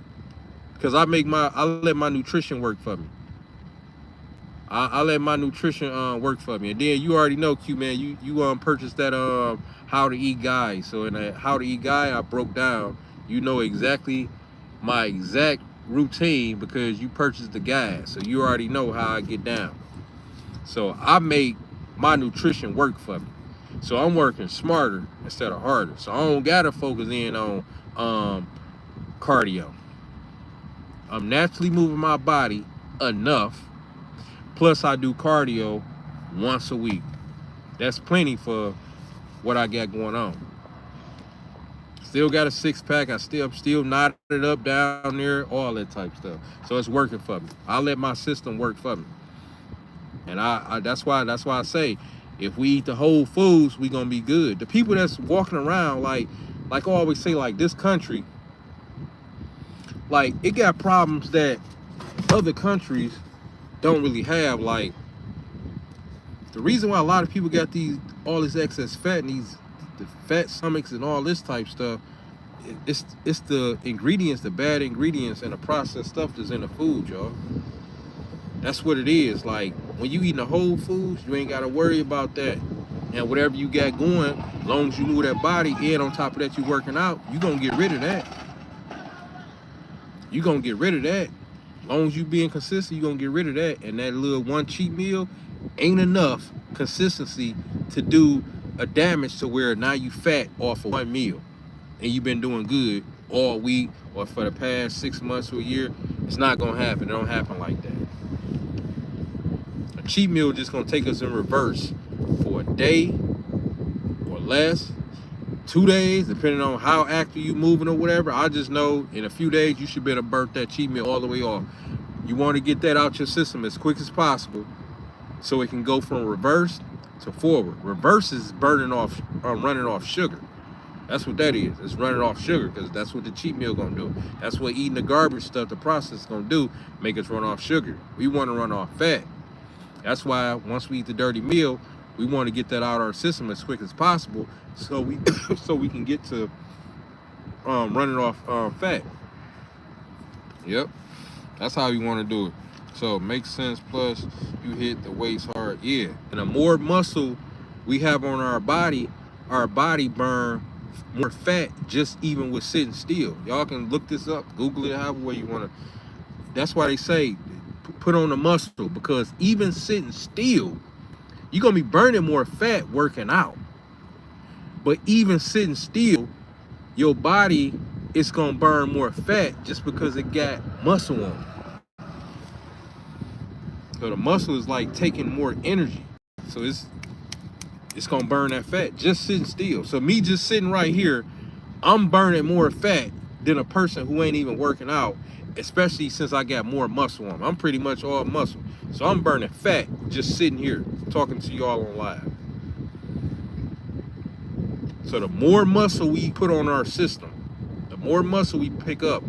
because I let my nutrition work for me. I let my nutrition work for me. And then you already know, Q man, you purchased that How to Eat guide. So in that How to Eat guide, I broke down, exactly my exact routine because you purchased the guide. So you already know how I get down. So I make my nutrition work for me. So I'm working smarter instead of harder. So I don't gotta focus in on cardio. I'm naturally moving my body enough. Plus I do cardio once a week. That's plenty for what I got going on. Still got a 6-pack. I'm still knotted up down there, all that type stuff. So it's working for me. I let my system work for me. And I that's why I say, if we eat the whole foods, we gonna be good. The people that's walking around like I always say, like this country, like it got problems that other countries don't really have. Like the reason why a lot of people got all this excess fat and the fat stomachs and all this type stuff, it's the ingredients, the bad ingredients and the processed stuff that's in the food, y'all. That's what it is. Like when you eating the whole foods, you ain't gotta worry about that. And whatever you got going, as long as you move that body, and on top of that you working out, you gonna get rid of that. You gonna get rid of that. As long as you being consistent, you gonna get rid of that. And that little one cheat meal ain't enough consistency to do a damage to where now you fat off of one meal and you've been doing good all week or for the past 6 months or a year. It's not gonna happen. It don't happen like that. A cheat meal just gonna take us in reverse for a day or less, 2 days, depending on how active you moving or whatever. I just know in a few days you should be able to burn that cheat meal all the way off. You want to get that out your system as quick as possible so it can go from reverse to forward. Reverse is running off sugar. That's what that is. It's running off sugar, because that's what the cheat meal gonna do. That's what eating the garbage stuff, the process is gonna do, make us run off sugar. We want to run off fat. That's why once we eat the dirty meal, we want to get that out of our system as quick as possible, so we so we can get to running off fat. Yep, that's how we want to do it. So it makes sense. Plus you hit the weights hard. Yeah, and the more muscle we have on our body burn more fat just even with sitting still. Y'all can look this up, Google it, however way you want to. That's why they say put on the muscle, because even sitting still, you're going to be burning more fat working out. But even sitting still, your body is going to burn more fat just because it got muscle on it. So the muscle is like taking more energy. So it's going to burn that fat just sitting still. So me just sitting right here, I'm burning more fat than a person who ain't even working out, especially since I got more muscle on. I'm pretty much all muscle. So I'm burning fat just sitting here talking to y'all on live. So the more muscle we put on our system, the more muscle we pick up,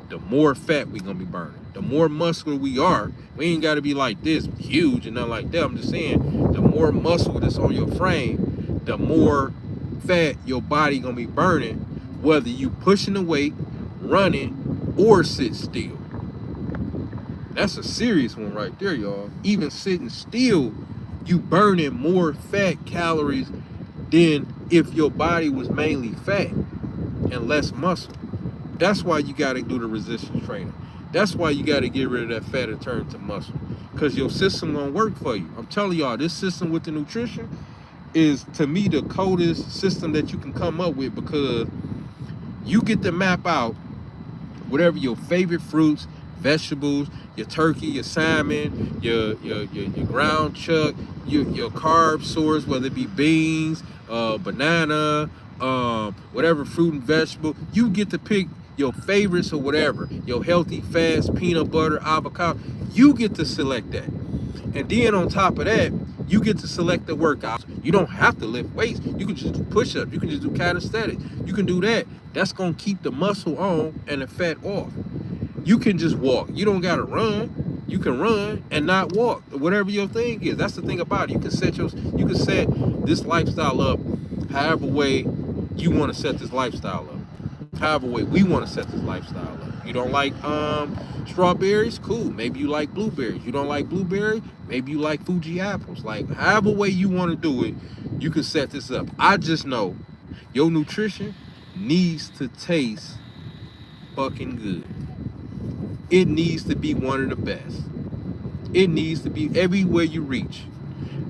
the more fat we gonna be burning. The more muscular we are, we ain't gotta be like this, huge and nothing like that. I'm just saying, the more muscle that's on your frame, the more fat your body gonna be burning, whether you pushing the weight, running, or sit still. That's a serious one right there, y'all. Even sitting still, you burning more fat calories than if your body was mainly fat and less muscle. That's why you got to do the resistance training. That's why you got to get rid of that fat and turn to muscle, because your system gonna work for you. I'm telling y'all, this system with the nutrition is, to me, the coldest system that you can come up with, because you get to map out whatever your favorite fruits, vegetables, your turkey, your salmon, your ground chuck, your carb source, whether it be beans, banana, whatever fruit and vegetable. You get to pick your favorites or whatever, your healthy fats, peanut butter, avocado. You get to select that. And then on top of that, you get to select the workouts. You don't have to lift weights. You can just do push-ups. You can just do calisthenics. You can do that. That's going to keep the muscle on and the fat off. You can just walk. You don't got to run. You can run and not walk. Whatever your thing is. That's the thing about it. You can set this lifestyle up however way you want to set this lifestyle up. However way we want to set this lifestyle up. You don't like strawberries? Cool. Maybe you like blueberries. You don't like blueberry? Maybe you like Fuji apples. Like, however way you want to do it, you can set this up. I just know your nutrition needs to taste fucking good. It needs to be one of the best. It needs to be everywhere you reach.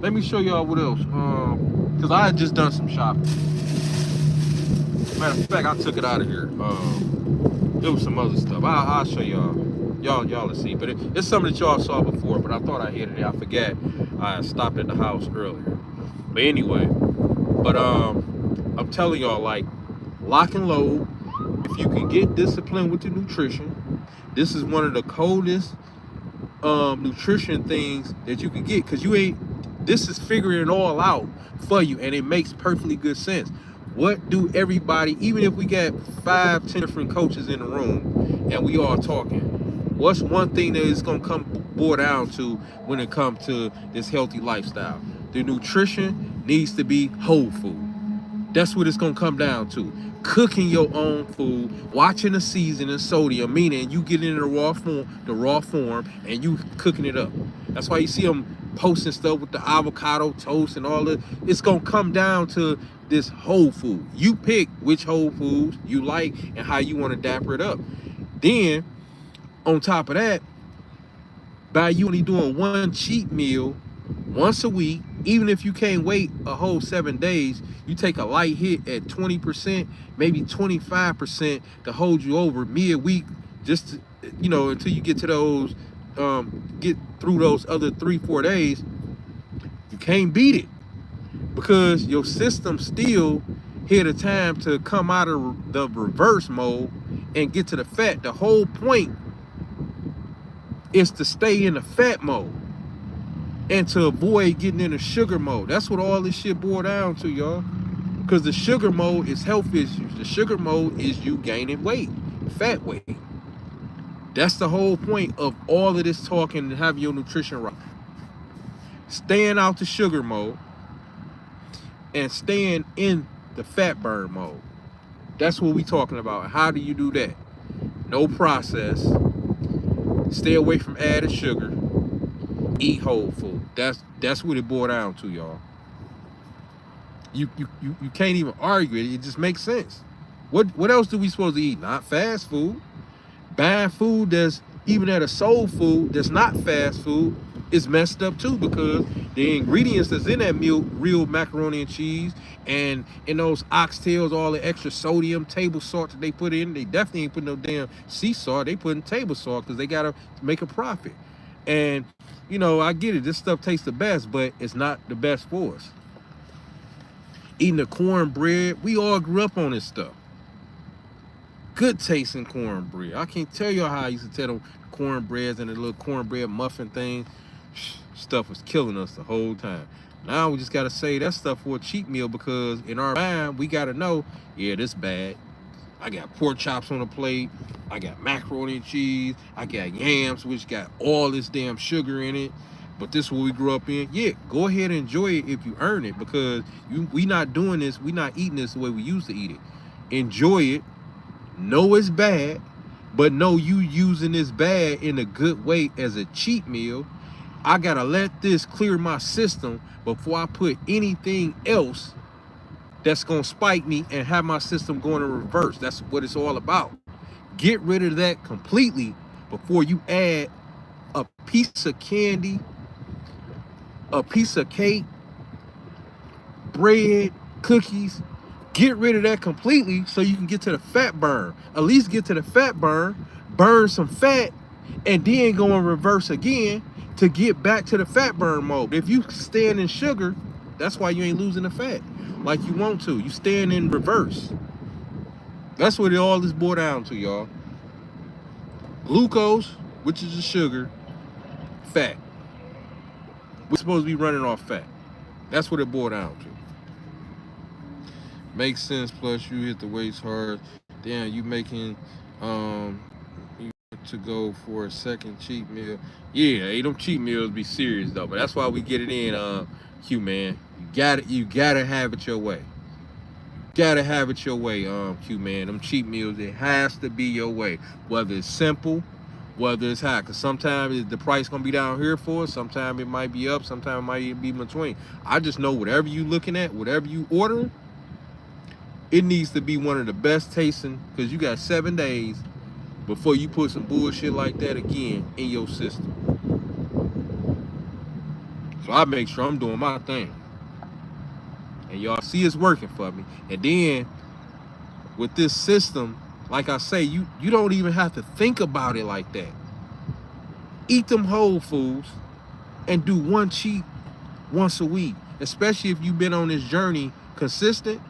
Let me show y'all what else. Because I had just done some shopping. Matter of fact, I took it out of here. There was some other stuff. I'll show y'all. Y'all will see. But it's something that y'all saw before, but I thought I hit it. I forget. I stopped at the house earlier. But anyway, I'm telling y'all, like, lock and load. If you can get disciplined with the nutrition, this is one of the coldest nutrition things that you can get, because you ain't, this is figuring it all out for you, and it makes perfectly good sense. What do everybody, even if we got 5-10 different coaches in the room and we all talking, what's one thing that is going to come boil down to when it comes to this healthy lifestyle? The nutrition needs to be whole food. That's what it's going to come down to. Cooking your own food, watching the seasoning, sodium, meaning you get in the raw form, and you cooking it up. That's why you see them posting stuff with the avocado toast and all that. It's going to come down to this whole food. You pick which whole foods you like and how you want to dapper it up. Then, on top of that, by you only doing one cheat meal once a week, even if you can't wait a whole 7 days, you take a light hit at 20%, maybe 25% to hold you over midweek, just to, until you get to those, get through those other 3-4 days. You can't beat it, because your system still had a time to come out of the reverse mode and get to the fat. The whole point is to stay in the fat mode and to avoid getting in the sugar mode. That's what all this shit boils down to, y'all. Because the sugar mode is health issues. The sugar mode is you gaining weight, fat weight. That's the whole point of all of this talking and having your nutrition right. Staying out the sugar mode and staying in the fat burn mode. That's what we talking about. How do you do that? No process. Stay away from added sugar. Eat whole food. That's what it boiled down to, y'all. You can't even argue it. It just makes sense. What else do we supposed to eat? Not fast food. Buying food that's even at a soul food that's not fast food is messed up too, because the ingredients that's in that meal, real macaroni and cheese, and in those oxtails, all the extra sodium, table salt that they put in, they definitely ain't putting no damn sea salt. They putting table salt because they gotta make a profit. And I get it, this stuff tastes the best, but it's not the best for us. Eating the cornbread, we all grew up on this stuff. Good tasting cornbread. I can't tell y'all how I used to tell them cornbreads and the little cornbread muffin thing. Stuff was killing us the whole time. Now we just gotta say that stuff for a cheat meal, because in our mind we gotta know, yeah, this bad. I got pork chops on the plate. I got macaroni and cheese. I got yams, which got all this damn sugar in it. But this is what we grew up in. Yeah, go ahead and enjoy it if you earn it, because we not doing this. We not eating this the way we used to eat it. Enjoy it. Know it's bad, but know you using this bad in a good way as a cheat meal. I gotta let this clear my system before I put anything else that's gonna spike me and have my system going in reverse. That's what it's all about. Get rid of that completely before you add a piece of candy, a piece of cake, bread, cookies. Get rid of that completely so you can get to the fat burn. At least get to the fat burn, burn some fat, and then go in reverse again to get back to the fat burn mode. If you stand in sugar, that's why you ain't losing the fat like you want to. You stand in reverse. That's what it all is boiled down to, y'all. Glucose, which is the sugar, fat. We're supposed to be running off fat. That's what it boiled down to. Makes sense. Plus you hit the weights hard. Damn, you making you to go for a second cheat meal. Yeah, hey, them cheat meals be serious though, but that's why we get it in, Q, man. You gotta have it your way. Gotta have it your way, Q, man. Them cheat meals, it has to be your way. Whether it's simple, whether it's high. Because sometimes the price gonna be down here for us. Sometimes it might be up. Sometimes it might even be in between. I just know whatever you looking at, whatever you ordering, it needs to be one of the best tasting, because you got 7 days before you put some bullshit like that again in your system. So I make sure I'm doing my thing. And y'all see it's working for me. And then with this system, Like I say, you don't even have to think about it like that. Eat them whole foods and do one cheat once a week. Especially if you've been on this journey consistent,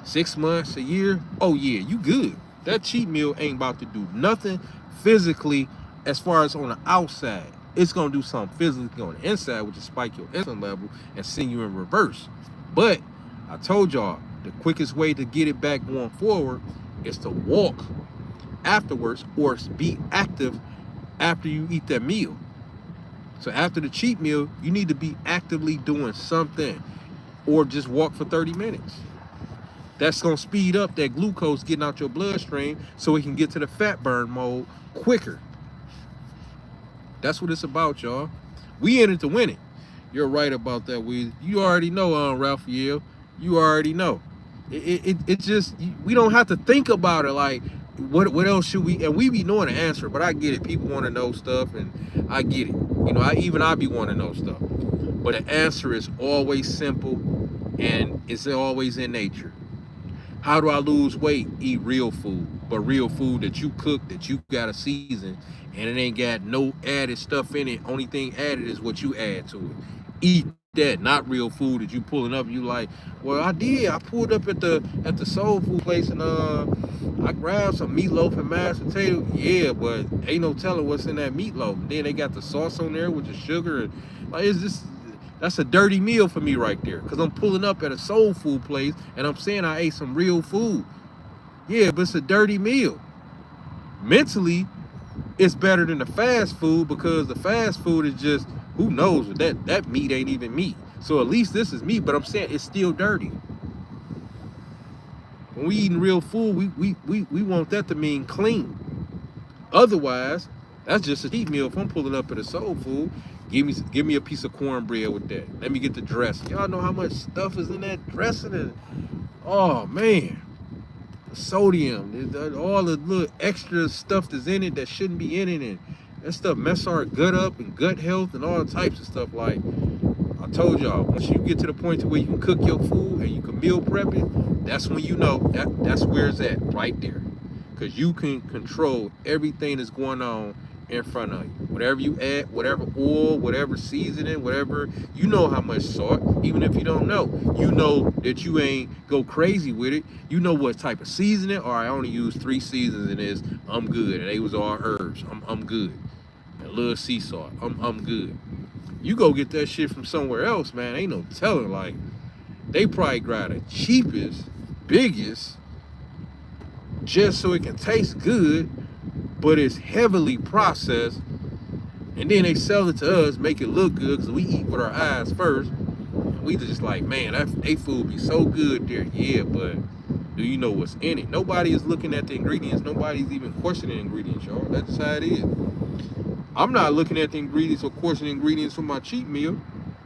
6 months, a year. Oh yeah, you good. That cheat meal ain't about to do nothing physically as far as on the outside. It's gonna do something physically on the inside, which is spike your insulin level and send you in reverse. But I told y'all the quickest way to get it back going forward is to walk afterwards or be active after you eat that meal. So after the cheat meal, you need to be actively doing something or just walk for 30 minutes. That's gonna speed up that glucose getting out your bloodstream so it can get to the fat burn mode quicker. That's what it's about, y'all. We in it to win it. You're right about that, Weezy. You already know, Raphael. You already know. It just, we don't have to think about it like, what else should we, and we be knowing the answer, but I get it. People want to know stuff, and I get it. You know, I be wanting to know stuff. But the answer is always simple, and it's always in nature. How do I lose weight? Eat real food, but real food that you cook, that you got a season, and it ain't got no added stuff in it. Only thing added is what you add to it. Eat that, not real food that you pulling up. You like, well, I did. I pulled up at the soul food place and I grabbed some meatloaf and mashed potato. Yeah, but ain't no telling what's in that meatloaf. And then they got the sauce on there with the sugar and like, it's just. That's a dirty meal for me right there, because I'm pulling up at a soul food place and I'm saying I ate some real food. Yeah, but it's a dirty meal. Mentally, it's better than the fast food, because the fast food is just, who knows, that meat ain't even meat. So at least this is meat, but I'm saying it's still dirty. When we eating real food, we want that to mean clean. Otherwise, that's just a cheat meal. If I'm pulling up at a soul food, give me a piece of cornbread with that. Let me get the dressing. Y'all know how much stuff is in that dressing? And, oh man, the sodium, all the little extra stuff that's in it that shouldn't be in it, and that stuff mess our gut up and gut health and all types of stuff. Like I told y'all, once you get to the point to where you can cook your food and you can meal prep it, that's when you know that's where it's at, right there. Because you can control everything that's going on in front of you. Whatever you add, whatever oil, whatever seasoning, whatever, you know how much salt. Even if you don't know, you know that you ain't go crazy with it. You know what type of seasoning. Or I only use 3 seasons in this. I'm good. And they was all herbs. I'm good. And a little sea salt. I'm good. You go get that shit from somewhere else, man. Ain't no telling. Like, they probably grab the cheapest, biggest, just so it can taste good, but it's heavily processed, and then they sell it to us, make it look good, because we eat with our eyes first. We just like, man, they food be so good there. Yeah, but do you know what's in it? Nobody is looking at the ingredients. Nobody's even questioning the ingredients, y'all. That's just how it is. I'm not looking at the ingredients or questioning ingredients for my cheat meal,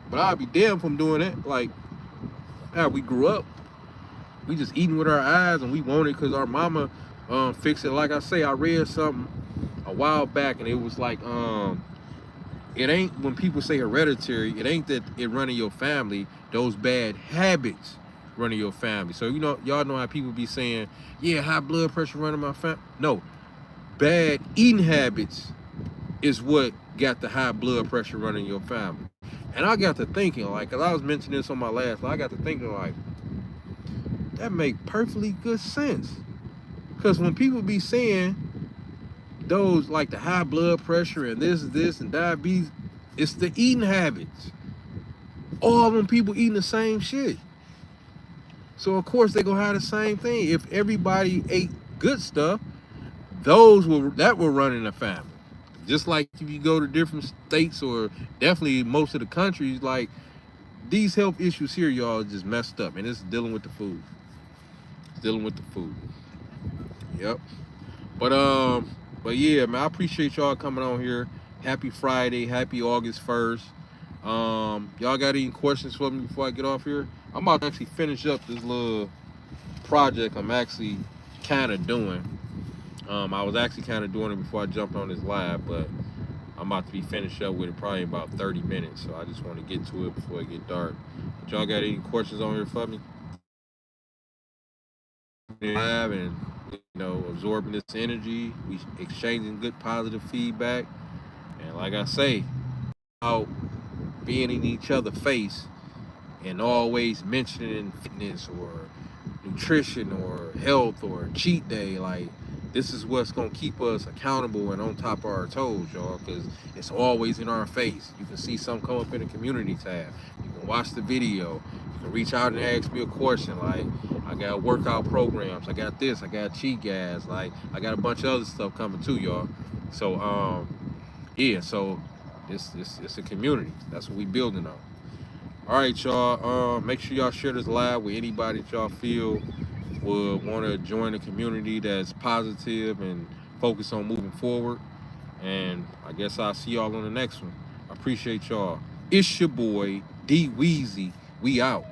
but I'd be damned if I'm doing that. Like, how we grew up, we just eating with our eyes, and we want it because our mama fixed it. Like I say, I read something a while back, and it was like, it ain't, when people say hereditary, it ain't that it running your family, those bad habits running your family. So, you know, y'all know how people be saying, yeah, high blood pressure running my family. No, bad eating habits is what got the high blood pressure running your family. And I got to thinking, like, cause I was mentioning this on my last, I got to thinking like, that make perfectly good sense. Because when people be saying those, like the high blood pressure and this and diabetes, it's the eating habits. All of them people eating the same shit. So of course they gonna have the same thing. If everybody ate good stuff, that will run in the family. Just like if you go to different states, or definitely most of the countries, like these health issues here, y'all, just messed up, and it's dealing with the food. It's dealing with the food. Yep. But yeah, man, I appreciate y'all coming on here. Happy Friday, happy August 1st. Y'all got any questions for me before I get off here? I'm about to actually finish up this little project I'm actually kind of doing. I was actually kind of doing it before I jumped on this live, but I'm about to be finished up with it probably in about 30 minutes. So I just want to get to it before it get dark. But y'all got any questions on here for me? Live and you know, absorbing this energy. We exchanging good positive feedback. And like I say, out being in each other's face and always mentioning fitness or nutrition or health or cheat day. Like, this is what's gonna keep us accountable and on top of our toes, y'all, because it's always in our face. You can see something come up in the community tab. You can watch the video. You can reach out and ask me a question. Like, I got workout programs. I got this. I got cheat gas. Like, I got a bunch of other stuff coming too, y'all. So, yeah. So, it's a community. That's what we building on. All right, y'all. Make sure y'all share this live with anybody that y'all feel would want to join a community that's positive and focus on moving forward. And I guess I'll see y'all on the next one. I appreciate y'all. It's your boy D Weezy. We out.